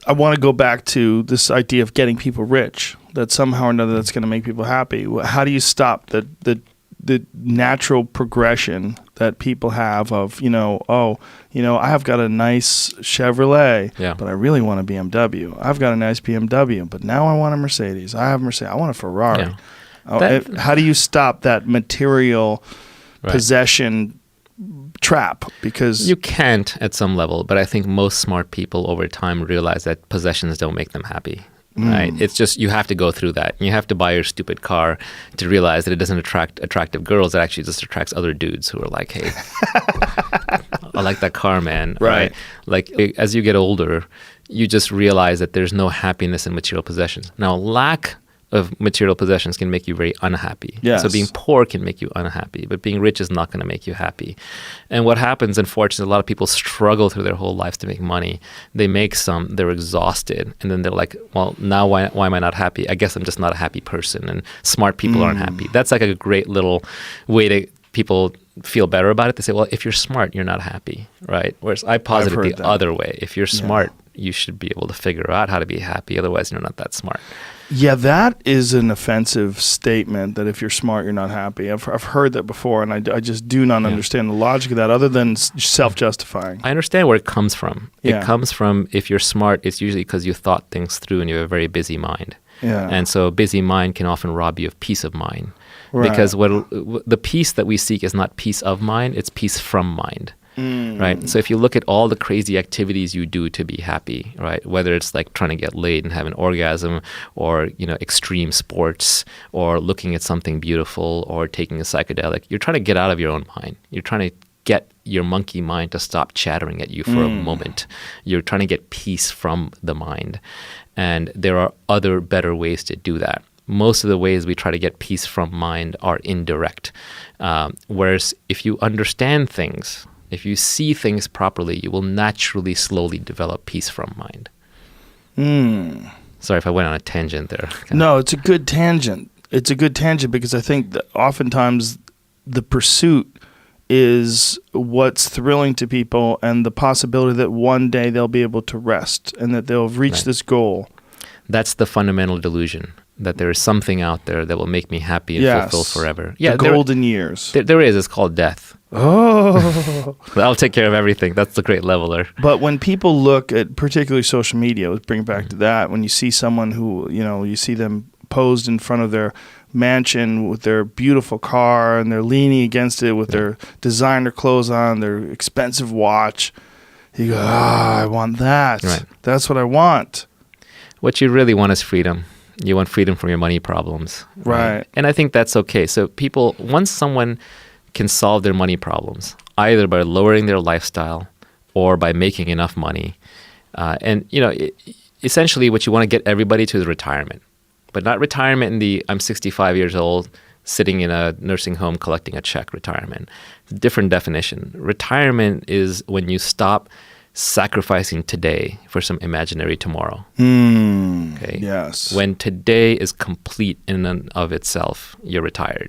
I want to go back to this idea of getting people rich, that somehow or another that's going to make people happy. How do you stop the natural progression that people have of, I have got a nice Chevrolet, but I really want a BMW. I've got a nice BMW, but now I want a Mercedes. I have a Mercedes. I want a Ferrari. Yeah. How do you stop that material possession trap? Because you can't at some level, but I think most smart people over time realize that possessions don't make them happy. Right? It's just you have to go through that. You have to buy your stupid car to realize that it doesn't attract attractive girls. It actually just attracts other dudes who are like, hey, I like that car, man. Right. Like as you get older, you just realize that there's no happiness in material possessions. Now, lack of material possessions can make you very unhappy. Yes. So being poor can make you unhappy, but being rich is not going to make you happy. And what happens, unfortunately, a lot of people struggle through their whole lives to make money. They make some, they're exhausted, and then they're like, well, now why am I not happy? I guess I'm just not a happy person, and smart people aren't happy. That's like a great little way to people feel better about it. They say, well, if you're smart, you're not happy, right? Whereas I posit it the other way. If you're smart, you should be able to figure out how to be happy. Otherwise, you're not that smart. Yeah, that is an offensive statement, that if you're smart, you're not happy. I've heard that before, and I just do not understand the logic of that other than self-justifying. I understand where it comes from. Yeah. It comes from, if you're smart, it's usually because you thought things through and you have a very busy mind. Yeah. And so a busy mind can often rob you of peace of mind. Right. Because the peace that we seek is not peace of mind, it's peace from mind. Right? So if you look at all the crazy activities you do to be happy, right? Whether it's like trying to get laid and have an orgasm, or, extreme sports, or looking at something beautiful, or taking a psychedelic, you're trying to get out of your own mind. You're trying to get your monkey mind to stop chattering at you for a moment. You're trying to get peace from the mind. And there are other better ways to do that. Most of the ways we try to get peace from mind are indirect. Whereas if you understand things, if you see things properly, you will naturally, slowly develop peace from mind. Sorry if I went on a tangent there. No, it's a good tangent. It's a good tangent because I think that oftentimes the pursuit is what's thrilling to people, and the possibility that one day they'll be able to rest and that they'll reach this goal. That's the fundamental delusion, that there is something out there that will make me happy and fulfill forever. Yeah, the golden years. There is. It's called death. Oh. That'll take care of everything. That's the great leveler. But when people look at particularly social media, let's bring it back to that, when you see someone who, you see them posed in front of their mansion with their beautiful car and they're leaning against it with their designer clothes on, their expensive watch, you go, I want that. Right. That's what I want. What you really want is freedom. You want freedom from your money problems. Right. And I think that's okay. So people, once someone can solve their money problems, either by lowering their lifestyle or by making enough money. Essentially what you want to get everybody to is retirement, but not retirement in the I'm 65 years old, sitting in a nursing home collecting a check retirement. Different definition. Retirement is when you stop sacrificing today for some imaginary tomorrow. Okay. Yes. When today is complete in and of itself, you're retired.